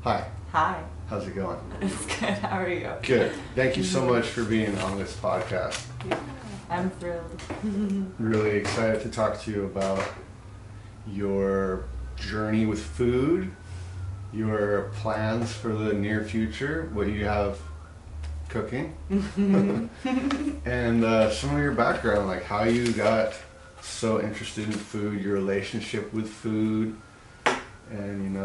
Hi, Hi. how's it going? It's good. How are you? Good. Thank you so much for being on this podcast. Yeah, I'm thrilled. Really excited to talk to you about your journey with food, your plans for the near future, what you have cooking, and some of your background, like how you got so interested in food, your relationship with food, and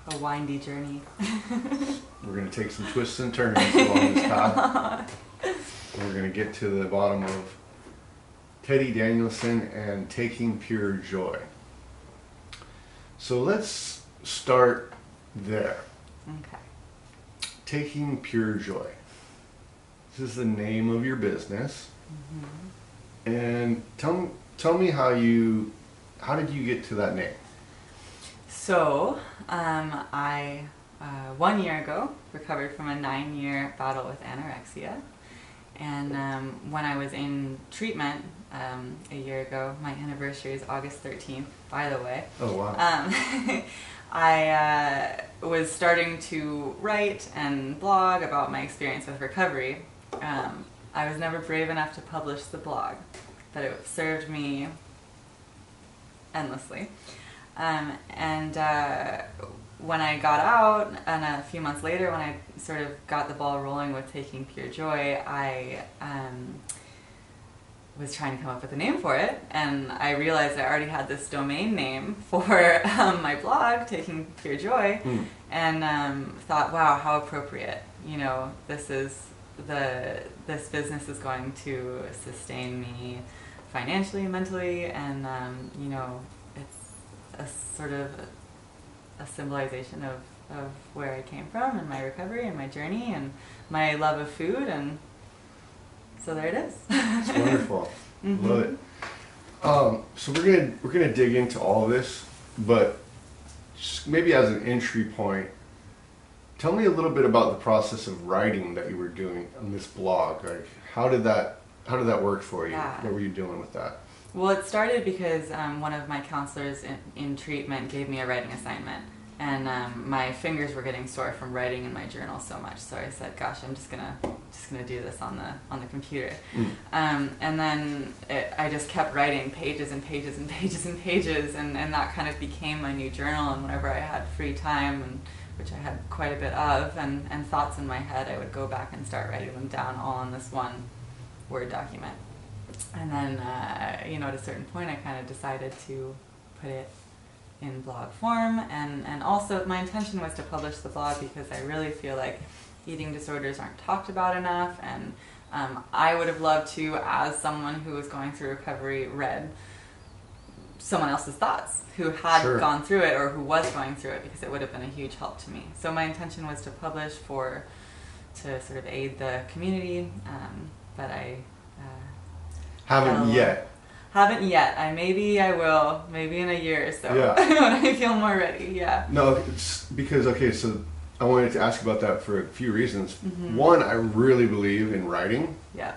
A windy journey. we're going to take some twists and turns along this path. We're going to get to the bottom of Teddy Danielson and taking pure joy. So let's start there. Okay. Taking pure joy. This is the name of your business. Mm-hmm. And tell me how did you get to that name? So, I 1 year ago recovered from a 9-year battle with anorexia. And when I was in treatment a year ago, my anniversary is August 13th, by the way. Oh, wow. I was starting to write and blog about my experience with recovery. I was never brave enough to publish the blog, but it served me endlessly. When I got out, and a few months later, when I sort of got the ball rolling with Taking Pure Joy, I was trying to come up with a name for it, and I realized I already had this domain name for my blog, Taking Pure Joy, and thought, wow, how appropriate. You know, this business is going to sustain me financially, mentally, and it's a sort of a symbolization of where I came from and my recovery and my journey and my love of food, and so there it is. It's wonderful. Mm-hmm. Love it. So we're gonna dig into all of this, but just maybe as an entry point, tell me a little bit about the process of writing that you were doing on this blog. Like, how did that work for you? Yeah. What were you doing with that? Well, it started because one of my counselors in treatment gave me a writing assignment, and my fingers were getting sore from writing in my journal so much. So I said, "Gosh, I'm just gonna do this on the computer." And then I just kept writing pages and pages and pages and pages, and that kind of became my new journal. And whenever I had free time, and which I had quite a bit of, and thoughts in my head, I would go back and start writing them down all in this one Word document. And then, at a certain point, I kind of decided to put it in blog form. And also, my intention was to publish the blog because I really feel like eating disorders aren't talked about enough. And I would have loved to, as someone who was going through recovery, read someone else's thoughts who had Sure. gone through it or who was going through it, because it would have been a huge help to me. So my intention was to publish to sort of aid the community, but I... Haven't yet. Haven't yet. Maybe I will. Maybe in a year or so. Yeah. When I feel more ready. Yeah. No, it's because so I wanted to ask about that for a few reasons. Mm-hmm. One, I really believe in writing Yeah.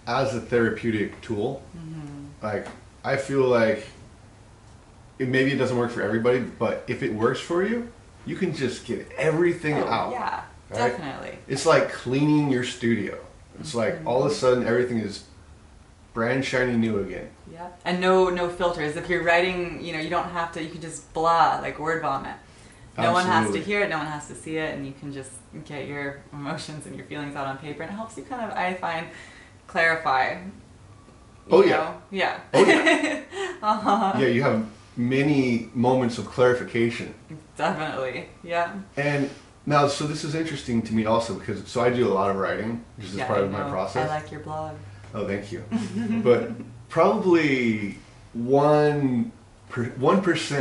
as a therapeutic tool. Mm-hmm. Like, I feel like maybe it doesn't work for everybody, but if it works for you, you can just get everything out. Yeah. Right? Definitely. It's like cleaning your studio. It's like all of a sudden everything is brand shiny new again. Yeah. And no filters. If you're writing, you don't have to. You can just blah, like word vomit. No one has to hear it. No one has to see it, and you can just get your emotions and your feelings out on paper. And it helps you kind of, I find, clarify. Oh yeah. Yeah. Oh yeah. Yeah, you have many moments of clarification. Definitely. Yeah. And now, so this is interesting to me also because I do a lot of writing, just as part of my process. I like your blog. Oh, thank you. But probably 1%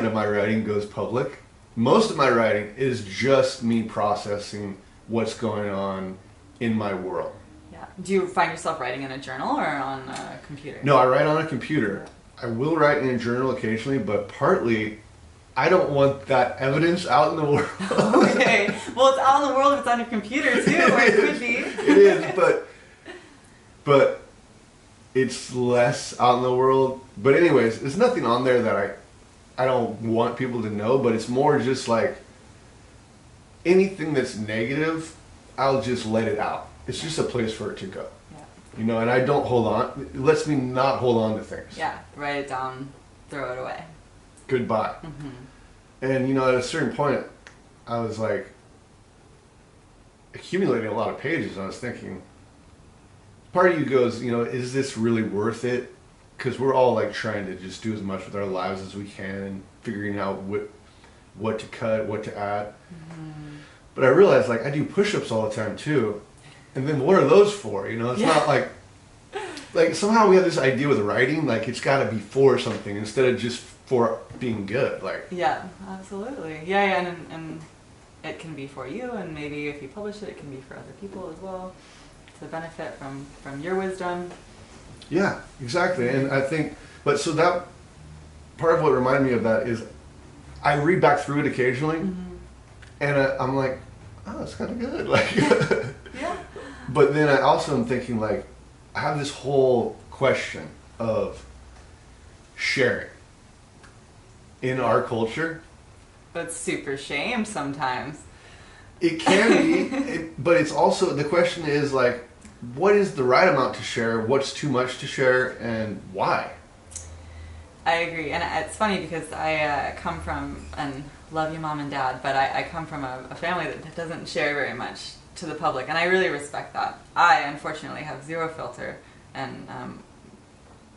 of my writing goes public. Most of my writing is just me processing what's going on in my world. Yeah. Do you find yourself writing in a journal or on a computer? No, I write on a computer. I will write in a journal occasionally, but partly I don't want that evidence out in the world. Okay. Well, it's out in the world if it's on your computer too. It could be. It is, but it's less out in the world. But anyways, there's nothing on there that I don't want people to know, but it's more just like anything that's negative, I'll just let it out. It's just a place for it to go. Yeah. You know, and I don't hold on. It lets me not hold on to things. Yeah. Write it down. Throw it away. Goodbye. Mm-hmm. And, you know, at a certain point, I was like accumulating a lot of pages. And I was thinking, part of you goes, you know, is this really worth it? Because we're all like trying to just do as much with our lives as we can and figuring out what to cut, what to add. Mm-hmm. But I realized, like, I do push-ups all the time too. And then what are those for? You know, it's not like somehow we have this idea with writing, like it's got to be for something instead of just for being good. Like, yeah, absolutely. Yeah, and it can be for you, and maybe if you publish it, it can be for other people as well to benefit from your wisdom. Yeah, exactly. And I think, but so that part of what reminded me of that is I read back through it occasionally, and I'm like, oh, that's kind of good. Like, yeah. But then I also am thinking, like, I have this whole question of sharing in our culture. But super shamed sometimes. It can be, but it's also, the question is, like, what is the right amount to share? What's too much to share, and why? I agree, and it's funny because I come from, and love you mom and dad, but I come from a family that doesn't share very much to the public, and I really respect that. I unfortunately have zero filter and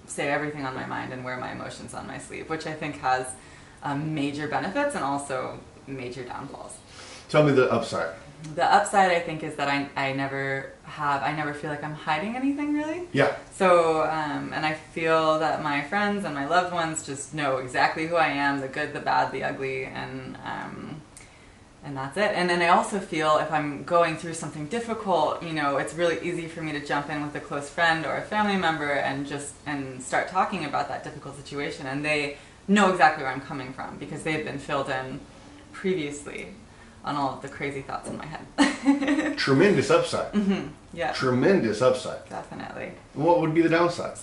say everything on my mind and wear my emotions on my sleeve, which I think has major benefits and also major downfalls. Tell me the upside. The upside, I think, is that I never feel like I'm hiding anything, really. Yeah. So, and I feel that my friends and my loved ones just know exactly who I am, the good, the bad, the ugly, and that's it. And then I also feel if I'm going through something difficult, you know, it's really easy for me to jump in with a close friend or a family member and start talking about that difficult situation, and they know exactly where I'm coming from because they've been filled in previously on all of the crazy thoughts in my head. Tremendous upside. Mm-hmm. Yeah. Tremendous upside. Definitely. What would be the downside?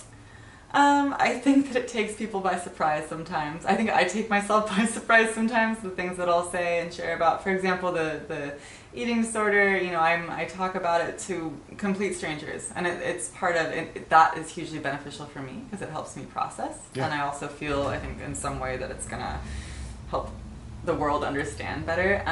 I think that it takes people by surprise sometimes. I think I take myself by surprise sometimes, the things that I'll say and share about. For example, the eating disorder, you know, I talk about it to complete strangers. And it's part of it. That is hugely beneficial for me because it helps me process. Yeah. And I also feel, I think, in some way that it's going to help the world understand better.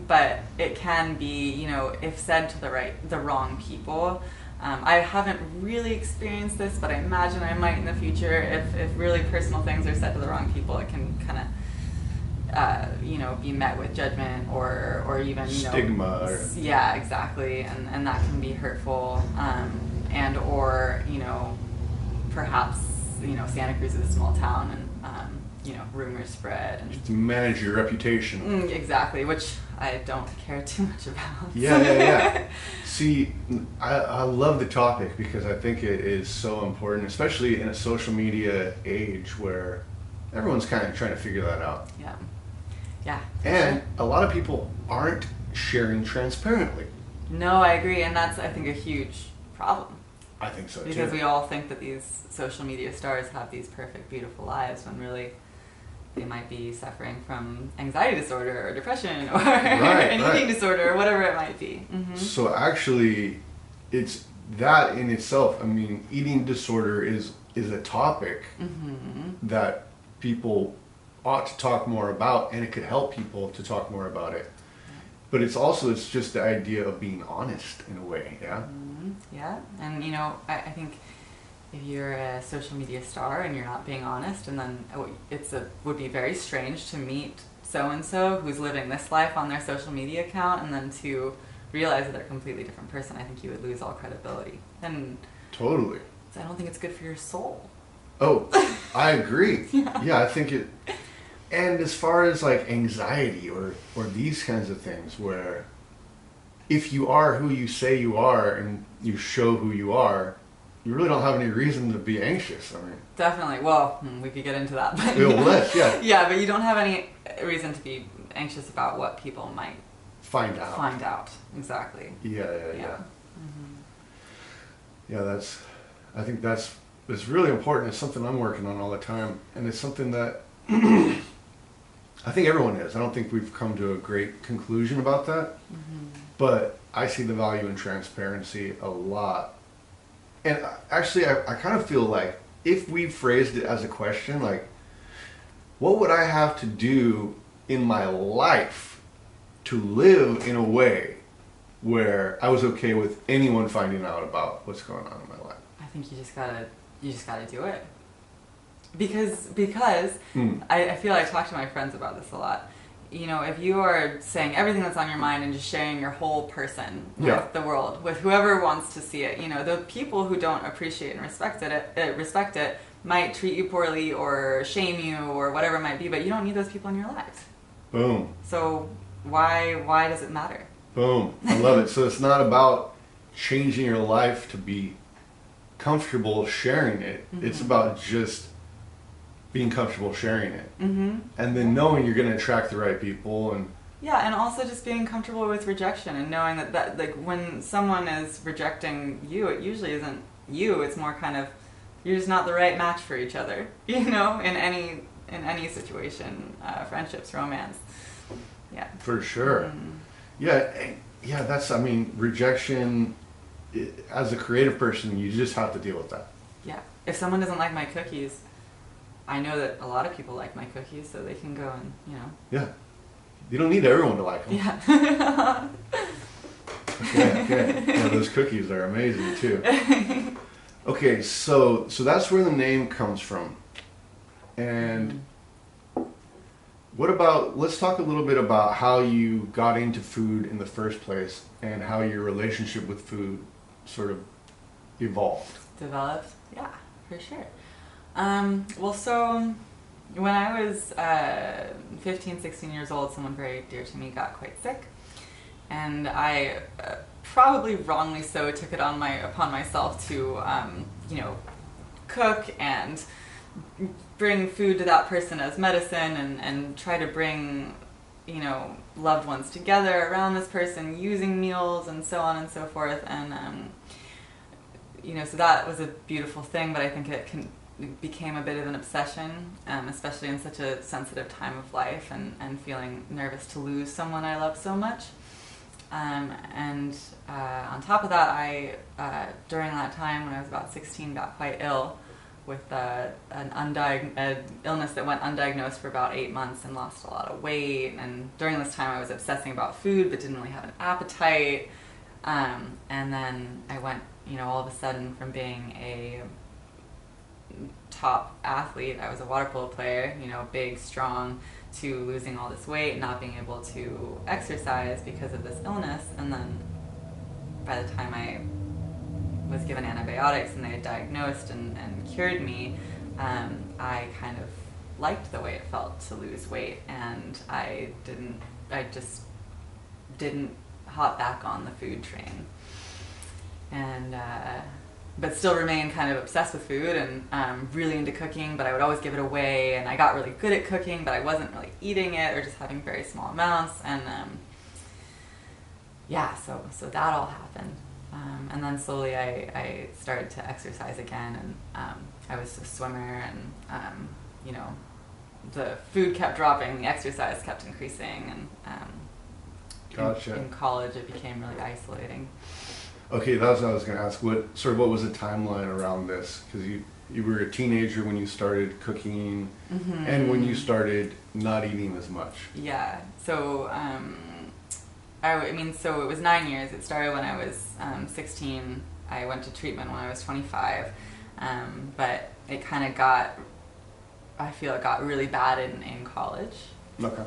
But it can be, you know, if said to the wrong people. I haven't really experienced this, but I imagine I might in the future. If really personal things are said to the wrong people, it can kind of, you know, be met with judgment or even, you know, stigma. Yeah, exactly, and that can be hurtful. And or, you know, perhaps, you know, Santa Cruz is a small town and you know, rumors spread and just to manage your reputation. Exactly, which I don't care too much about. Yeah. See, I love the topic because I think it is so important, especially in a social media age where everyone's kind of trying to figure that out. Yeah. And a lot of people aren't sharing transparently. No, I agree, and that's, I think, a huge problem. I think so too. Because we all think that these social media stars have these perfect, beautiful lives when really they might be suffering from anxiety disorder or depression or an eating disorder or whatever it might be. Mm-hmm. So actually, it's that in itself. I mean, eating disorder is a topic that people ought to talk more about, and it could help people to talk more about it. But it's just the idea of being honest in a way, yeah? Mm-hmm. Yeah, and you know, I think if you're a social media star and you're not being honest, and then would be very strange to meet so-and-so who's living this life on their social media account and then to realize that they're a completely different person. I think you would lose all credibility. And totally. I don't think it's good for your soul. Oh, I agree. Yeah, I think it... And as far as like anxiety or these kinds of things where if you are who you say you are and you show who you are, you really don't have any reason to be anxious. I mean, definitely. Well, we could get into that. But yeah. Yeah, but you don't have any reason to be anxious about what people might find out. Exactly. Yeah. Mm-hmm. Yeah, I think it's really important. It's something I'm working on all the time, and it's something that I think everyone is. I don't think we've come to a great conclusion about that. But I see the value in transparency a lot. And actually, I kind of feel like if we phrased it as a question, like, what would I have to do in my life to live in a way where I was okay with anyone finding out about what's going on in my life? I think you just gotta do it. Because I feel I talk to my friends about this a lot. You know, if you are saying everything that's on your mind and just sharing your whole person with the world, with whoever wants to see it, you know, the people who don't appreciate and respect it might treat you poorly or shame you or whatever it might be, but you don't need those people in your lives. Boom. So why does it matter? Boom. I love it. So it's not about changing your life to be comfortable sharing it. It's about just being comfortable sharing it. And then knowing you're going to attract the right people. And yeah, and also just being comfortable with rejection and knowing that like when someone is rejecting you, it usually isn't you. It's more kind of you're just not the right match for each other. You know, in any situation, friendships, romance. Yeah. For sure. Yeah. That's. I mean, rejection. As a creative person, you just have to deal with that. Yeah. If someone doesn't like my cookies, I know that a lot of people like my cookies, so they can go and, you know. Yeah. You don't need everyone to like them. Yeah. Okay. Yeah, those cookies are amazing too. Okay, so that's where the name comes from. And what about, let's talk a little bit about how you got into food in the first place and how your relationship with food sort of evolved. Developed? Yeah, for sure. Well, so when I was 15, 16 years old, someone very dear to me got quite sick. And I probably wrongly so took it upon myself to, you know, cook and bring food to that person as medicine and try to bring, you know, loved ones together around this person using meals and so on and so forth. And, you know, so that was a beautiful thing, but I think it became a bit of an obsession, especially in such a sensitive time of life and feeling nervous to lose someone I love so much. And on top of that, I, during that time when I was about 16, got quite ill with an illness that went undiagnosed for about 8 months and lost a lot of weight. And during this time I was obsessing about food but didn't really have an appetite. And then I went, you know, all of a sudden from being a top athlete, I was a water polo player, you know, big, strong, to losing all this weight, not being able to exercise because of this illness. And then by the time I was given antibiotics and they had diagnosed and cured me, I kind of liked the way it felt to lose weight, and I just didn't hop back on the food train. And but still remained kind of obsessed with food and really into cooking, but I would always give it away, and I got really good at cooking, but I wasn't really eating it or just having very small amounts. And yeah, so that all happened. And then slowly I started to exercise again, and I was a swimmer, and you know, the food kept dropping, the exercise kept increasing, and Gotcha. in college it became really isolating. Okay, that's what I was going to ask. What was the timeline around this? Because you were a teenager when you started cooking, and when you started not eating as much. Yeah. So I mean, so it was 9 years. It started when I was 16. I went to treatment when I was 25, but it kind of I feel it got really bad in college. Okay.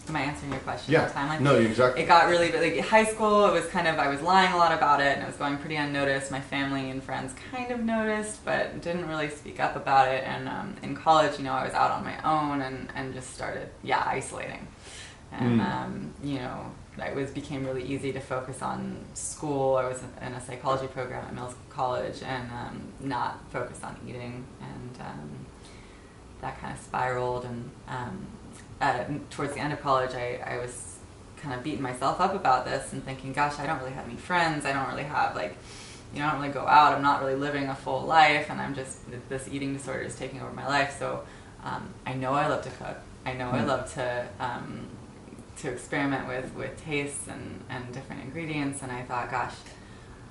Am I answering your question? Yeah. Timeline? No, exactly. It got really, like, high school, it was kind of, I was lying a lot about it, and it was going pretty unnoticed. My family and friends kind of noticed, but didn't really speak up about it. And in college, you know, I was out on my own and just started, isolating. And, you know, it became really easy to focus on school. I was in a psychology program at Mills College, and not focus on eating. And that kind of spiraled. And towards the end of college, I was kind of beating myself up about this and thinking, gosh, I don't really have any friends. I don't really have, like, you know, I don't really go out. I'm not really living a full life, and I'm just, this eating disorder is taking over my life. So I know I love to cook. I know I love to experiment with tastes and different ingredients, and I thought, gosh,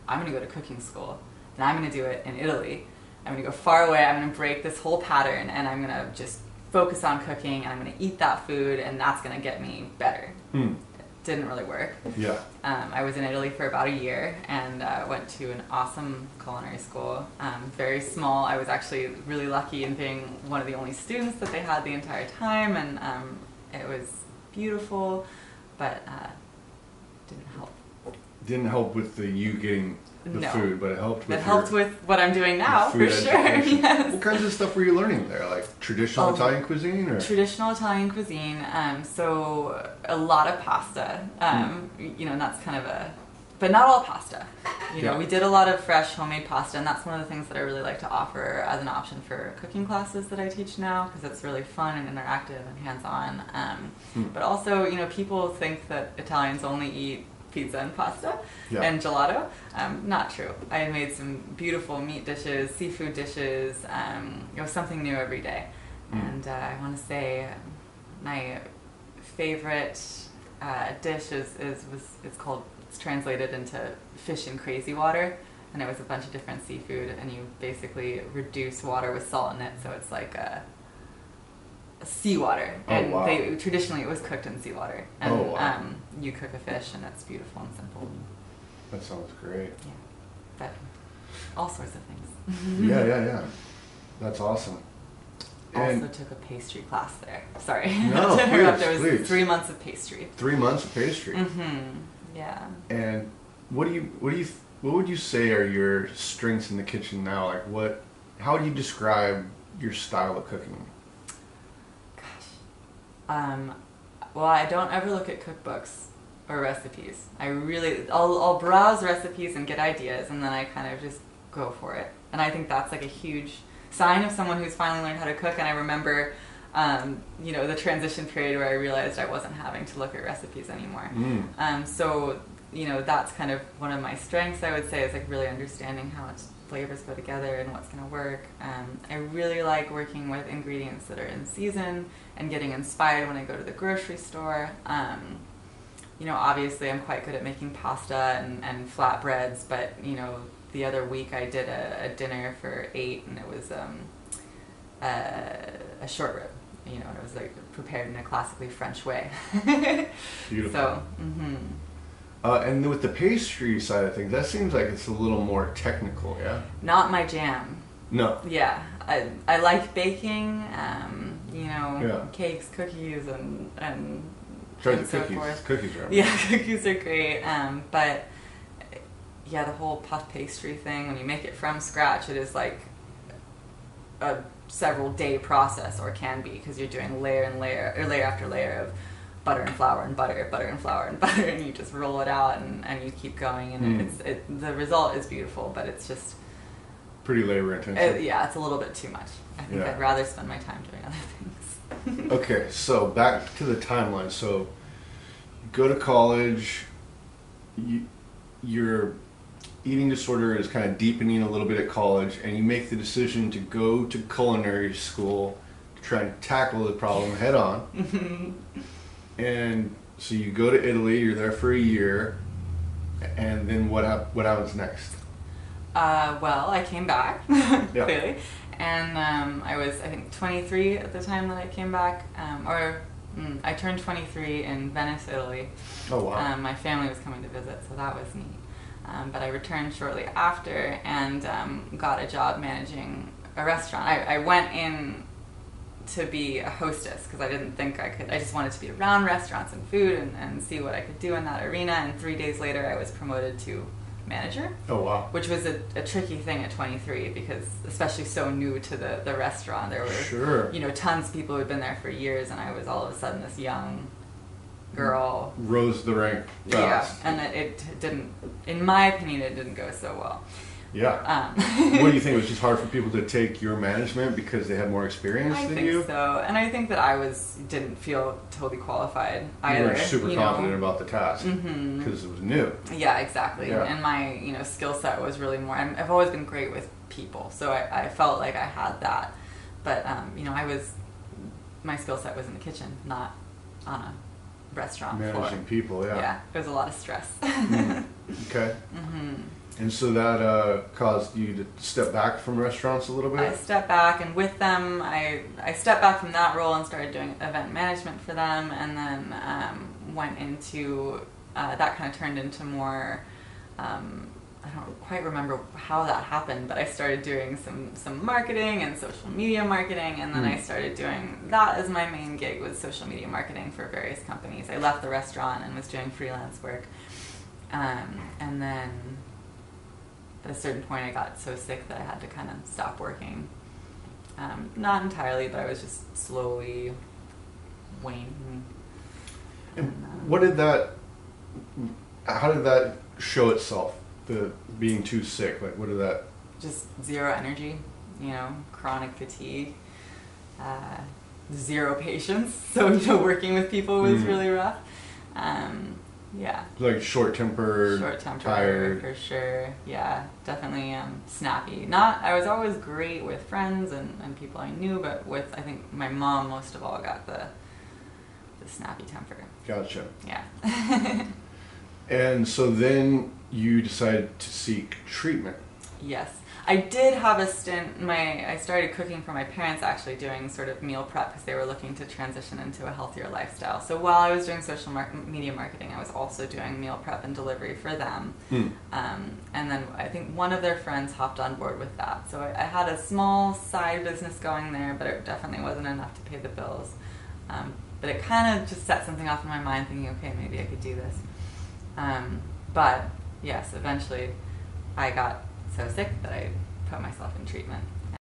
I'm going to go to cooking school, and I'm going to do it in Italy. I'm going to go far away, I'm going to break this whole pattern, and I'm going to just focus on cooking, and I'm going to eat that food, and that's going to get me better. It didn't really work. Yeah. I was in Italy for about a year, and went to an awesome culinary school. Very small. I was actually really lucky in being one of the only students that they had the entire time, and it was beautiful, but didn't help. Didn't help with you getting the food, but it helped with with what I'm doing now, for sure. Yes. What kinds of stuff were you learning there? Like traditional Italian cuisine? Or? Traditional Italian cuisine. So a lot of pasta. You know, and that's kind of but not all pasta. You know, we did a lot of fresh homemade pasta, and that's one of the things that I really like to offer as an option for cooking classes that I teach now, because it's really fun and interactive and hands-on. But also, you know, people think that Italians only eat pizza and pasta and gelato. Not true. I made some beautiful meat dishes, seafood dishes. It was something new every day. And I want to say my favorite dish it's translated into fish in crazy water, and it was a bunch of different seafood, and you basically reduce water with salt in it, so it's like a seawater. And traditionally it was cooked in seawater, and you cook a fish, and it's beautiful and simple. That sounds great. Yeah, but all sorts of things. yeah. That's awesome. Also took a pastry class there. Sorry. No, there was 3 months of pastry. 3 months of pastry. Yeah. And what would you say are your strengths in the kitchen now? Like how would you describe your style of cooking? Well, I don't ever look at cookbooks or recipes. I'll browse recipes and get ideas, and then I kind of just go for it. And I think that's like a huge sign of someone who's finally learned how to cook. And I remember, you know, the transition period where I realized I wasn't having to look at recipes anymore. So, you know, that's kind of one of my strengths, I would say, is like really understanding how flavors go together and what's going to work. I really like working with ingredients that are in season and getting inspired when I go to the grocery store. You know, obviously I'm quite good at making pasta and flatbreads, but, you know, the other week I did a dinner for 8, and it was a short rib, you know, and it was like prepared in a classically French way. Beautiful. So, and with the pastry side of things, that seems like it's a little more technical, yeah? Not my jam. No. Yeah, I like baking, you know, cakes, cookies, and Try the so cookies. forth. Cookies are amazing. Yeah, cookies are great, but yeah, the whole puff pastry thing, when you make it from scratch, it is like a several day process, or can be, because you're doing layer after layer of butter and flour and butter and flour and butter, and you just roll it out and you keep going, and the result is beautiful, but it's just pretty labor intensive. It's a little bit too much. I think I'd rather spend my time doing other things. Okay, so back to the timeline. So you go to college, your eating disorder is kind of deepening a little bit at college, and you make the decision to go to culinary school to try and tackle the problem head on. And so you go to Italy, you're there for a year, and then what happens next? Well, I came back, clearly, and I was, I think, 23 at the time that I came back, I turned 23 in Venice, Italy. Oh, wow. My family was coming to visit, so that was neat. But I returned shortly after and got a job managing a restaurant. I went in to be a hostess because I didn't think I could. I just wanted to be around restaurants and food and see what I could do in that arena. And 3 days later, I was promoted to manager. Oh, wow. Which was a tricky thing at 23, because especially so new to the restaurant. There were, you know, tons of people who had been there for years, and I was all of a sudden this young girl. Rose the rank fast. Yeah, and it didn't, in my opinion, it didn't go so well. Yeah. What do you think? It was just hard for people to take your management because they had more experience than you? I think so. And I think that I didn't feel totally qualified either. You were super confident about the task because it was new. Yeah, exactly. Yeah. And my, you know, skill set was really more, I've always been great with people, so I felt like I had that. But, you know, I was my skill set was in the kitchen, not on a restaurant floor. Managing people, yeah. Yeah, it was a lot of stress. Okay. And so that caused you to step back from restaurants a little bit? I stepped back, and with them, I stepped back from that role and started doing event management for them, and then went into, that kind of turned into more, I don't quite remember how that happened, but I started doing some marketing and social media marketing, and then I started doing that as my main gig, was social media marketing for various companies. I left the restaurant and was doing freelance work, and then at a certain point I got so sick that I had to kind of stop working. Not entirely, but I was just slowly waning. And what did that, how did that show itself? The being too sick, like what did that? Just zero energy, chronic fatigue, zero patience. So working with people was really rough. Yeah. Like short tempered, tired. For sure. Yeah, definitely snappy. I was always great with friends and people I knew, but with, I think my mom most of all got the snappy temper. Gotcha. Yeah. And so then you decided to seek treatment. Yes. I did have a stint, I started cooking for my parents, actually doing sort of meal prep because they were looking to transition into a healthier lifestyle. So while I was doing social media marketing, I was also doing meal prep and delivery for them. And then I think one of their friends hopped on board with that. So I had a small side business going there, but it definitely wasn't enough to pay the bills. But it kind of just set something off in my mind, thinking, okay, maybe I could do this. But yes, eventually I got so sick that I put myself in treatment.